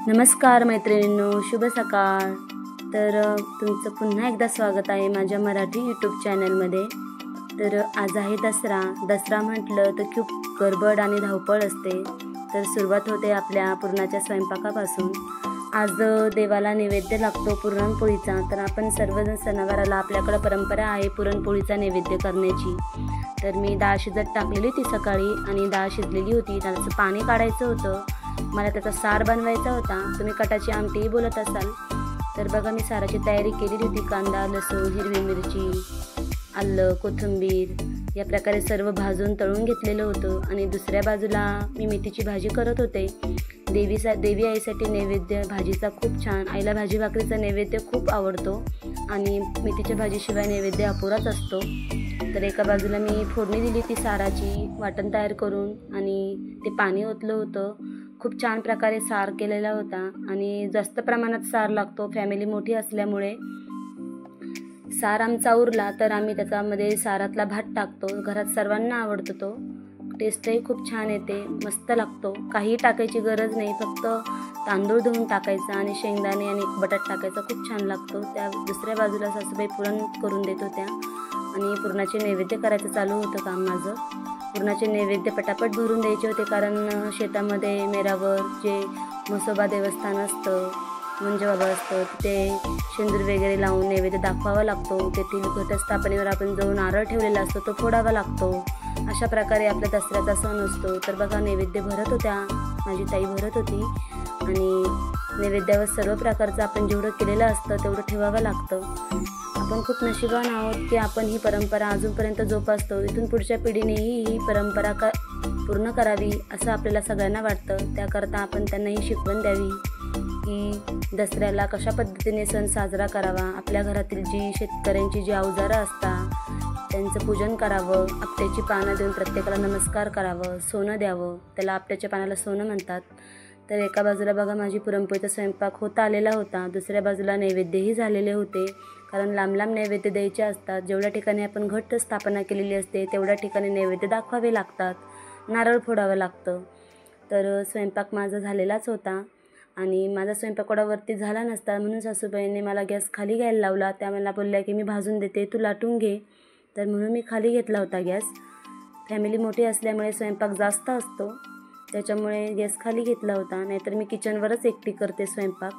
नमस्कार मैत्रिणींनो, शुभ सकाळ। तर तुमचं पुन्हा एकदा स्वागत आहे माझ्या मराठी यूट्यूब चॅनलमध्ये। तर आज आहे दसरा म्हटलं तर खूप गडबड आणि धावपळ असते। तर सुरुवात होते आपल्या पुरणाच्या स्वयंपाकापासून। आज देवाला नैवेद्य लागतो पुरणपोळीचा। तर आपण सर्वजण सणावाराला आपल्याकडे परंपरा आहे पुरणपोळीचा नैवेद्य करण्याची। तर मी डाळ शिजत टाकलेली होती सकाळी आणि डाळ शिजलेली होती, त्याचं पाणी काढायचं होतं। मला त्याचा सार बनवायचा होता। तुम्ही कटाची आमटीही बोलत असाल तर बघा मी साराची तयारी केलेली होती। कांदा, लसूण, हिरवी मिरची, आलं, कोथिंबीर या प्रकारे सर्व भाजून तळून घेतलेलं होतं। आणि दुसऱ्या बाजूला मी मेथीची भाजी करत होते। देवी आईसाठी नैवेद्य भाजीचा खूप छान, आईला भाजी भाकरीचा नैवेद्य खूप आवडतो आणि मेथीच्या भाजीशिवाय नैवेद्य अपुराच असतो। तर एका बाजूला मी फोडणी दिली ती साराची वाटण तयार करून आणि ते पाणी ओतलं होतं। खूप छान प्रकारे सार केलेला होता आणि जास्त प्रमाणात सार लागतो, फॅमिली मोठी असल्यामुळे। सार आमचा उरला तर आम्ही त्याच्यामध्ये सारातला भात टाकतो। घरात सर्वांना आवडतो तो, टेस्टही खूप छान येते, मस्त लागतो। काही टाकायची गरज नाही, फक्त तांदूळ धुवून टाकायचा आणि शेंगदाणे आणि बटाट टाकायचा, खूप छान लागतो। त्या दुसऱ्या बाजूला सासूबाई पुरण करून देत होत्या आणि पुरणाचे नैवेद्य करायचं चालू होतं काम माझं। पुरणाचे नैवेद्य पटापट भरून द्यायचे होते, कारण शेतामध्ये मेरावर जे म्हसोबा देवस्थान असतं, म्हणजे बाबा असतं, तिथे शेंदूर वगैरे लावून नैवेद्य दाखवावा लागतो। तेथील घटस्थापनेवर आपण जो नारळ ठेवलेला असतो तो फोडावा लागतो। अशा प्रकारे आपल्या दसऱ्याचा सण असतो। तर बघा नैवेद्य भरत होत्या, माझी ताई भरत होती आणि नैवेद्यावर सर्व प्रकारचं आपण जेवढं केलेलं असतं तेवढं ठेवावं लागतं। आपण खूप नशिबान आहोत की आपण ही परंपरा अजूनपर्यंत जोपासतो। इथून पुढच्या पिढीनेही ही परंपरा पूर्ण करावी असं आपल्याला सगळ्यांना वाटतं। त्याकरता आपण त्यांनाही शिकवण द्यावी की दसऱ्याला कशा पद्धतीने सण साजरा करावा। आपल्या घरातील जी शेतकऱ्यांची जी अवजारं असतात त्यांचं पूजन करावं, आपट्याची पानं देऊन प्रत्येकाला नमस्कार करावं, सोनं द्यावं, त्याला आपट्याच्या पानाला सोनं म्हणतात। तर एका बाजूला बघा माझी पुरणपोळीचा स्वयंपाक होता आलेला होता, दुसऱ्या बाजूला नैवेद्यही झालेले होते, कारण लांब लांब नैवेद्य द्यायचे असतात। जेवढ्या ठिकाणी आपण घट स्थापना केलेली असते तेवढ्या ठिकाणी नैवेद्य दाखवावे लागतात, नारळ फोडावं लागतं। तर स्वयंपाक माझा झालेलाच होता आणि माझा स्वयंपाक वरती झाला नसता म्हणून सासूबाईंनी मला गॅस खाली घ्यायला लावला। त्या मला बोलल्या की मी भाजून देते, तू लाटून घे। तर म्हणून मी खाली घेतला होता गॅस। फॅमिली मोठी असल्यामुळे स्वयंपाक जास्त असतो, त्याच्यामुळे गॅस खाली घेतला होता, नाहीतर मी किचनवरच एकटी करते स्वयंपाक।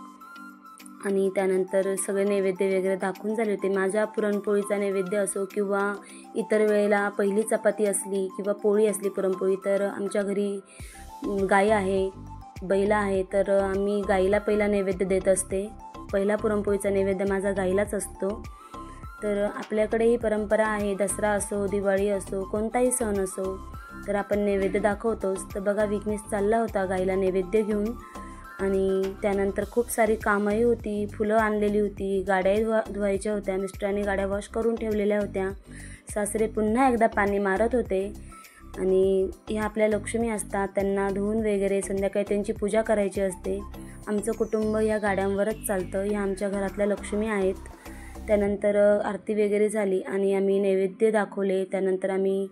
आणि त्यानंतर सगळे नैवेद्य वगैरे दाखवून झाले होते। माझ्या पुरणपोळीचा नैवेद्य असो किंवा इतर वेळेला पहिली चपाती असली किंवा पोळी असली पुरणपोळी, तर आमच्या घरी गाय आहे, बैल आहे, तर आम्ही गाईला पहिला नैवेद्य देत असते। पहिला पुरणपोळीचा नैवेद्य माझा गाईलाच असतो। तर आपल्याकडे ही परंपरा आहे, दसरा असो, दिवाळी असो, कोणताही सण असो, तर आपण नैवेद्य दाखवतोच। तर बघा विघ्नेश चालला होता गाईला नैवेद्य घेऊन आणि त्यानंतर खूप सारी कामंही होती, फुलं आणलेली होती, गाड्याही धुवायच्या होत्या, मिस्टरांनी गाड्या वॉश करून ठेवलेल्या होत्या, सासरे पुन्हा एकदा पाणी मारत होते आणि ह्या आपल्या लक्ष्मी असतात, त्यांना धुवून वगैरे संध्याकाळी त्यांची पूजा करायची असते। आमचं कुटुंब ह्या गाड्यांवरच चालतं, ह्या आमच्या घरातल्या लक्ष्मी आहेत। त्यानंतर आरती वगैरे झाली आणि आम्ही नैवेद्य दाखवले। त्यानंतर आम्ही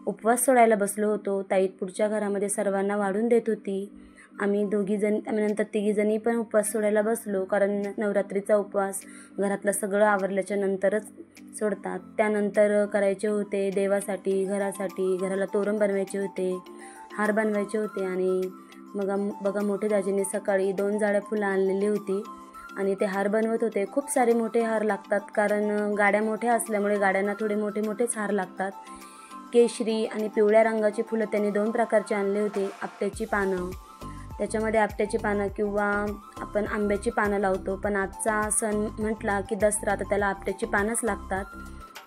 उपवास सोडायला बसलो होतो। ताई पुढच्या घरामध्ये सर्वांना वाढून देत होती। आम्ही नंतर तिघीजणी पण उपवास सोडायला बसलो, कारण नवरात्रीचा उपवास घरातलं सगळं आवरल्याच्या नंतरच सोडतात। त्यानंतर करायचे होते देवासाठी, घरासाठी, घराला तोरण बनवायचे होते, हार बनवायचे होते। आणि मग बघा मोठे दाजीने सकाळी 2 जाड्या फुलं आणलेली होती आणि ते हार बनवत होते। खूप सारे मोठे हार लागतात, कारण गाड्या मोठ्या असल्यामुळे गाड्यांना थोडे मोठे मोठेच हार लागतात। केशरी आणि पिवळ्या रंगाची फुलं त्यांनी 2 प्रकारचे आणले होते। आपट्याची पानं, त्याच्यामध्ये आपट्याची पानं किंवा आपण आंब्याची पानं लावतो, पण आजचा सण म्हटला की दसरा, तर त्याला आपट्याची पानंच लागतात।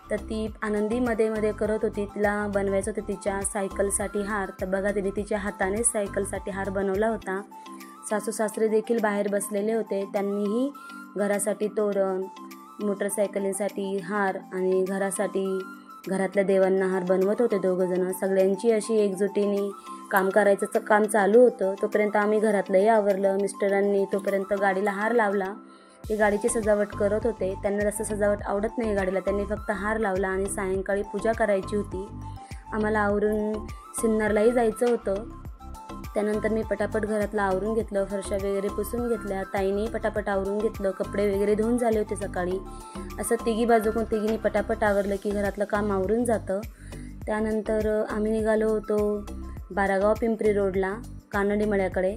तर ती आनंदी मध्ये करत होती, तिला बनवायचं होतं तिच्या सायकलसाठी हार। तर बघा तिने तिच्या हातानेच सायकलसाठी हार बनवला होता। सासू सासरे देखील बाहेर बसलेले होते, त्यांनीही घरासाठी तोरण, मोटरसायकलींसाठी हार आणि घरातल्या देवांना हार बनवत होते दोघंजणं। सगळ्यांची अशी एकजुटीने काम करायचं काम चालू होतं। तोपर्यंत आम्ही घरातलंही आवरलं, मिस्टरांनी तोपर्यंत गाडीला हार लावला। ते गाडीची सजावट करत होते, त्यांना जास्त सजावट आवडत नाही गाडीला, त्यांनी फक्त हार लावला आणि सायंकाळी पूजा करायची होती। आम्हाला आवरून सिन्नरलाही जायचं होतं, त्यानंतर मी पटापट घरातलं आवरून घेतलं, फरशा वगैरे पुसून घेतल्या, ताईने पटापट आवरून घेतलं, कपडे वगैरे धुवून झाले होते सकाळी. असं तिघी बाजूकून तिघींनी पटापट आवरलं की घरातलं काम आवरून जातं. त्यानंतर आम्ही निघालो होतो बारागाव पिंपरी रोडला कानडी मळ्याकडे.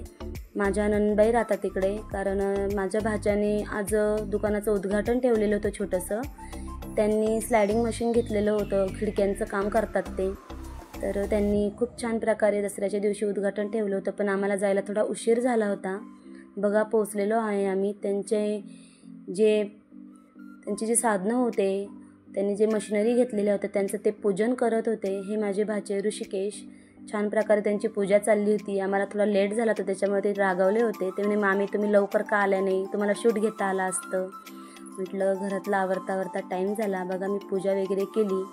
माझ्या नणंदबाई राहतात तिकडे, कारण माझ्या भाच्याने आज दुकानाचं उद्घाटन ठेवलेलं होतं छोटंसं. त्यांनी स्लायडिंग मशीन घेतलेलं होतं, खिडक्यांचं काम करतात ते. तर त्यांनी खूप छान प्रकारे दसऱ्याच्या दिवशी उद्घाटन ठेवलं होतं, पण आम्हाला जायला थोडा उशीर झाला होता. बघा पोचलेलो आहे आम्ही. त्यांचे जे साधनं होते, त्यांनी जे मशिनरी घेतलेल्या होत्या त्यांचं ते पूजन करत होते. हे माझे भाचे ऋषिकेश. छान प्रकारे त्यांची पूजा चालली होती. आम्हाला थोडा लेट झाला तर त्याच्यामुळे ते रागावले होते. ते म्हणे, मामी तुम्ही लवकर का आल्या नाही, तुम्हाला शूट घेता आला असतं. म्हटलं घरातला आवरता टाईम झाला. बघा मी पूजा वगैरे केली.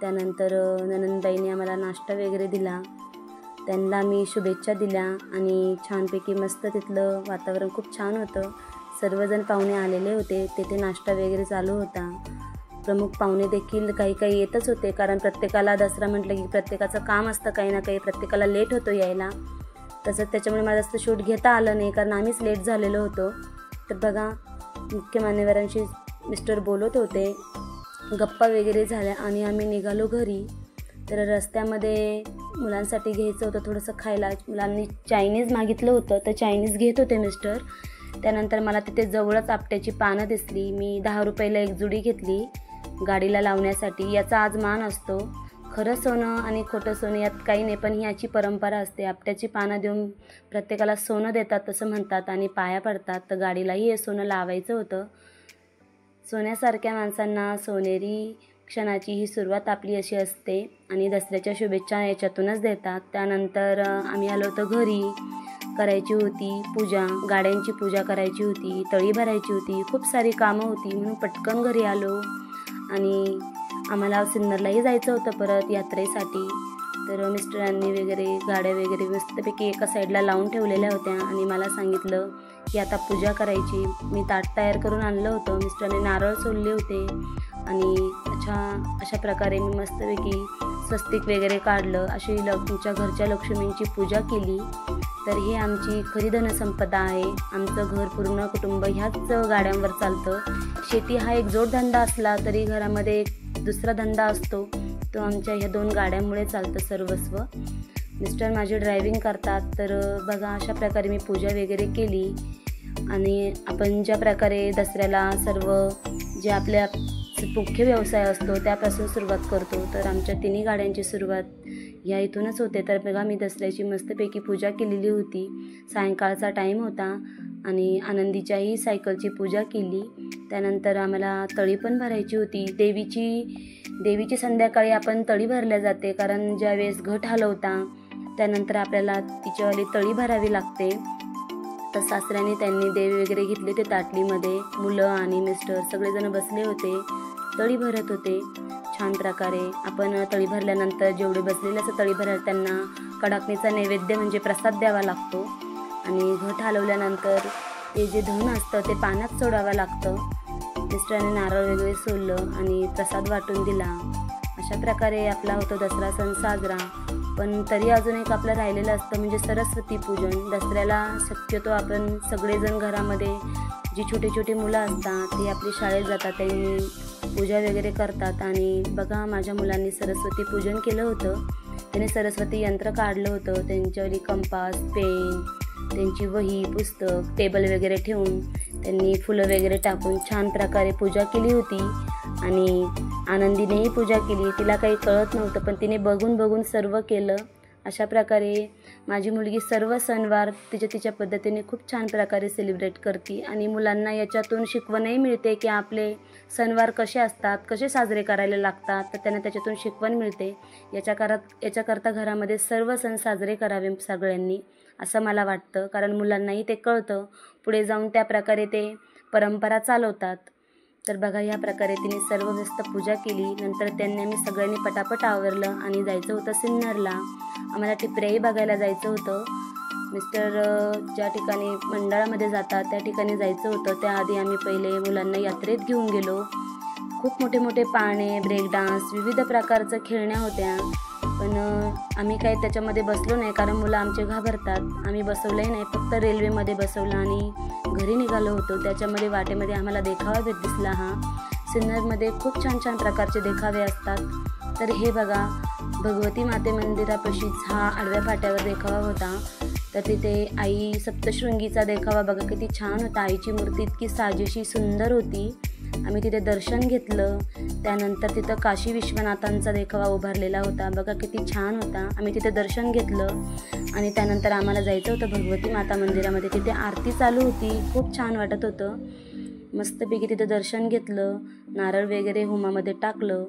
त्यानंतर नणंदबाईंनी आम्हाला नाश्ता वगैरे दिला. त्यांना मी शुभेच्छा दिल्या आणि छानपैकी मस्त तिथलं वातावरण खूप छान होतं. सर्वजण पाहुणे आलेले होते. तेथे नाश्ता वगैरे चालू होता. प्रमुख पाहुणे देखील काही येतच होते, कारण प्रत्येकाला दसरा म्हटलं की प्रत्येकाचं काम असतं काही ना काही, प्रत्येकाला लेट होतो यायला. तसंच त्याच्यामुळे मला जास्त शूट घेता आलं नाही, कारण आम्हीच लेट झालेलो होतो. तर बघा मुख्य मान्यवरांशी मिस्टर बोलत होते, गप्पा वगैरे झाल्या आणि आम्ही निघालो घरी. तर रस्त्यामध्ये मुलांसाठी घ्यायचं होतं थोडंसं खायला. मुलांनी चायनीज मागितलं होतं, तर चायनीज घेत होते मिस्टर. त्यानंतर मला तिथे जवळच आपट्याची पानं दिसली. मी 10 रुपयाला एक जुडी घेतली गाडीला लावण्यासाठी. याचा आज मान असतो. खरं सोनं आणि खोटं सोनं यात काही नाही, पण ही याची परंपरा असते. आपट्याची पानं देऊन प्रत्येकाला सोनं देतात असं म्हणतात आणि पाया पडतात. तर गाडीलाही हे सोनं लावायचं होतं. सोन्यासारख्या माणसांना सोनेरी क्षणाची ही सुरुवात आपली अशी असते आणि दसऱ्याच्या शुभेच्छा याच्यातूनच देतात. त्यानंतर आम्ही आलो होतो घरी. करायची होती पूजा, गाड्यांची पूजा करायची होती, तळी भरायची होती, खूप सारी कामं होती, म्हणून पटकन घरी आलो. आणि आम्हाला सिन्नरलाही जायचं होतं परत यात्रेसाठी. तर मिस्टरांनी वगैरे गाड्या वगैरे मस्तपैकी एका साईडला लावून ठेवलेल्या होत्या आणि मला सांगितलं की आता पूजा करायची. मी ताट तयार करून आणलं होतं. मिस्टरांनी नारळ सोलले होते आणि अशा प्रकारे मी मस्तपैकी स्वस्तिक वगैरे काढलं. अशी तुमच्या घरच्या लक्ष्मींची पूजा केली. तर ही आमची खरी धनसंपदा आहे. आमचं घर पूर्ण कुटुंब ह्याच गाड्यांवर चालतं. शेती हा एक जोडधंदा असला तरी घरामध्ये एक दुसरा धंदा असतो, तो आमच्या ह्या 2 गाड्यांमुळे चालतं सर्वस्व. मिस्टर माझे ड्रायव्हिंग करतात. तर बघा अशा प्रकारे मी पूजा वगैरे केली. आणि आपण ज्या प्रकारे दसऱ्याला सर्व जे आपल्या मुख्य व्यवसाय असतो त्यापासून सुरुवात करतो, तर आमच्या 3 गाड्यांची सुरुवात ह्या इथूनच होते. तर बघा मी दसऱ्याची मस्तपैकी पूजा केलेली होती. सायंकाळचा टाईम होता आणि आनंदीच्याही सायकलची पूजा केली. त्यानंतर आम्हाला तळी पण भरायची होती. देवीची संध्याकाळी आपण तळी भरल्या जाते, कारण ज्यावेळेस घट हलवता त्यानंतर आपल्याला तिच्यावाली तळी भरावी लागते. तर सासऱ्याने त्यांनी देव वगैरे घेतले ते ताटलीमध्ये. मुलं आणि मिस्टर सगळेजण बसले होते, तळी भरत होते. छान प्रकारे आपण तळी भरल्यानंतर जेवढे बसलेले असं तळी भरायला त्यांना कडाकणीचा नैवेद्य म्हणजे प्रसाद द्यावा लागतो. आणि घट हलवल्यानंतर ते जे धन असतं ते पाण्यात सोडावं लागतं. मिस्टरांनी नारळ वगैरे सोललं आणि प्रसाद वाटून दिला. अशा प्रकारे आपला होतो दसरा सण साजरा. पण तरी अजून एक आपलं राहिलेलं असतं म्हणजे सरस्वती पूजन. दसऱ्याला शक्यतो आपण सगळेजण घरामध्ये जी छोटी मुलं असतात ती आपली शाळेत जातात, त्यांनी पूजा वगैरे करतात. आणि बघा माझ्या मुलांनी सरस्वती पूजन केलं होतं. त्याने सरस्वती यंत्र काढलं होतं. त्यांच्यावरी कंपास, पेन, त्यांची वही, पुस्तक, टेबल वगैरे ठेवून त्यांनी फुलं वगैरे टाकून छान प्रकारे पूजा केली होती. आणि आनंदीनेही पूजा केली. तिला काही कळत नव्हतं, पण तिने बघून सर्व केलं. अशा प्रकारे माझी मुलगी सर्व सणवार तिच्या पद्धतीने खूप छान प्रकारे सेलिब्रेट करते. आणि मुलांना याच्यातून शिकवणही मिळते की आपले सणवार कसे असतात, कसे साजरे करायला लागतात. तर त्यांना त्याच्यातून शिकवण मिळते. याच्याकरता घरामध्ये सर्व सण साजरे करावे सगळ्यांनी, असं मला वाटतं. कारण मुलांनाही ते कळतं, पुढे जाऊन त्या प्रकारे ते परंपरा चालवतात. तर बघा ह्या प्रकारे तिने सर्व मस्त पूजा केली. नंतर त्यांनी आम्ही सगळ्यांनी पटापट आवरलं आणि जायचं होतं सिन्नरला. आम्हाला टिपऱ्याही बघायला जायचं होतं. मिस्टर ज्या ठिकाणी मंडळामध्ये जातात त्या ठिकाणी जायचं होतं. त्याआधी आम्ही पहिले मुलांना यात्रेत घेऊन गेलो. खूप मोठे पाळणे, ब्रेक डान्स, विविध प्रकारच्या खेळण्या होत्या. पण आम्ही काही त्याच्यामध्ये बसलो नाही, कारण मुलं आमचे घाबरतात. आम्ही बसवलंही नाही, फक्त रेल्वेमध्ये बसवलं आणि घरी निघालो होतो. त्याच्यामध्ये वाटेमध्ये आम्हाला देखावा दिसला. हा सिन्नरमध्ये खूप छान छान प्रकारचे देखावे असतात. तर हे बघा, भगवती माते मंदिरापाशीच हा आडव्या फाट्यावर देखावा होता. तर तिथे आई सप्तशृंगीचा देखावा बघा किती छान होता. आईची मूर्ती इतकी साजेशी सुंदर होती. आम्ही तिथे दर्शन घेतलं. त्यानंतर तिथं काशी विश्वनाथांचा देखावा उभारलेला होता, बघा किती छान होता. आम्ही तिथे दर्शन घेतलं आणि त्यानंतर आम्हाला जायचं होतं भगवती माता मंदिरामध्ये. तिथे आरती चालू होती, खूप छान वाटत होतं. मस्तपैकी तिथे दर्शन घेतलं, नारळ वगैरे होमामध्ये टाकलं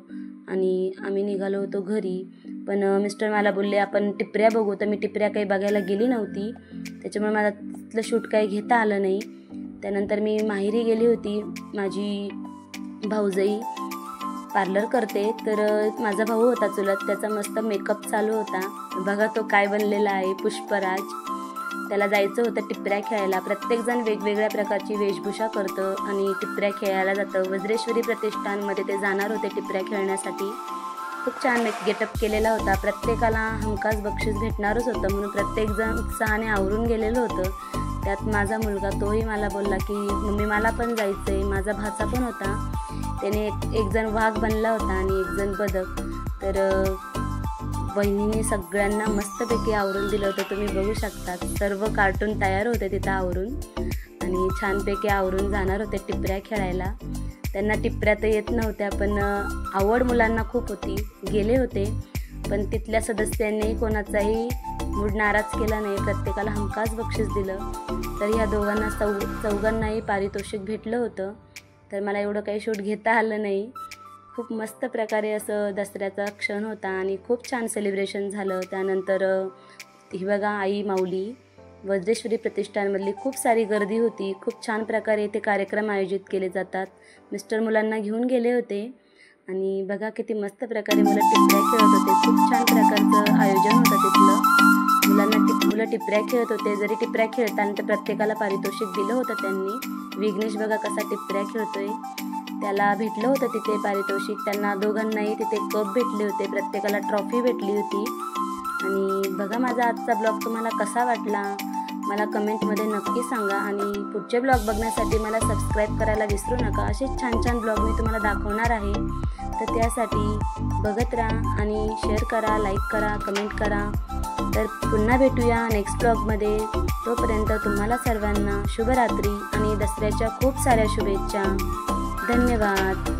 आणि आम्ही निघालो होतो घरी. पण मिस्टर मला बोलले आपण टिपऱ्या बघू. तर मी टिपऱ्या काही बघायला गेली नव्हती, त्याच्यामुळे मला तिथलं शूट काही घेता आलं नाही. त्यानंतर मी माहेरी गेली होती. माझी भाऊजाई पार्लर करते, तर माझा भाऊ होता चुलत, त्याचा मस्त मेकअप चालू होता. बघा तो काय बनलेला आहे, पुष्पराज. त्याला जायचं होतं टिपऱ्या खेळायला. प्रत्येकजण वेगवेगळ्या प्रकारची वेशभूषा करतं आणि टिपऱ्या खेळायला जातं. वज्रेश्वरी प्रतिष्ठानमध्ये ते जाणार होते टिपऱ्या खेळण्यासाठी. खूप छान गेटअप केलेला होता. प्रत्येकाला हमखास बक्षीस भेटणारच होतं, म्हणून प्रत्येकजण उत्साहाने आवरून गेलेलं होतं. त्यात माझा मुलगा, तोही मला बोलला की मम्मी मला पण जायचं आहे. माझा भाचा पण होता, त्याने एक जण वाघ बनला होता आणि एक जण बदक. तर वहिनीने सगळ्यांना मस्तपैकी आवरून दिलं होतं. तुम्ही बघू शकता, सर्व कार्टून तयार होते तिथं आवरून आणि छानपैकी आवरून जाणार होते टिपऱ्या खेळायला. त्यांना टिपऱ्या तर येत नव्हत्या, पण आवड मुलांना खूप होती. गेले होते, पण तिथल्या सदस्यांनी कोणाचाही मूड नाराज केला नाही. प्रत्येकाला हमखास बक्षीस दिलं. तर ह्या दोघांना चौघांनाही पारितोषिक भेटलं होतं. तर मला एवढं काही शूट घेता आलं नाही. खूप मस्त प्रकारे असं दसऱ्याचा क्षण होता आणि खूप छान सेलिब्रेशन झालं. त्यानंतर ही बघा आई माऊली, वज्रेश्वरी प्रतिष्ठानमधली खूप सारी गर्दी होती. खूप छान प्रकारे इथे कार्यक्रम आयोजित केले जातात. मिस्टर मुलांना घेऊन गेले होते आणि बघा किती मस्त प्रकारे मुलं टिपऱ्या खेळत होते. खूप छान प्रकारचं आयोजन होतं तिथलं. मुलं टिपऱ्या खेळत होते. जरी टिपऱ्या खेळताना तर प्रत्येकाला पारितोषिक दिलं होतं त्यांनी. विघ्नेश बघा कसा टिपऱ्या खेळतोय, त्याला भेटलं होतं तिथे पारितोषिक. त्यांना दोघांनाही तिथे कप भेटले होते, प्रत्येकाला ट्रॉफी भेटली होती. आणि बघा माझा आजचा ब्लॉग तुम्हाला कसा वाटला मला कमेंटमध्ये नक्की सांगा. आणि पुढचे ब्लॉग बघण्यासाठी मला सबस्क्राईब करायला विसरू नका. असेच छान छान ब्लॉग मी तुम्हाला दाखवणार आहे. तर त्यासाठी बघत राहा आणि शेअर करा, लाईक करा, कमेंट करा. तर पुन्हा भेटूया नेक्स्ट ब्लॉगमध्ये. तोपर्यंत तुम्हाला सर्वांना शुभरात्री आणि दसऱ्याच्या खूप साऱ्या शुभेच्छा. धन्यवाद.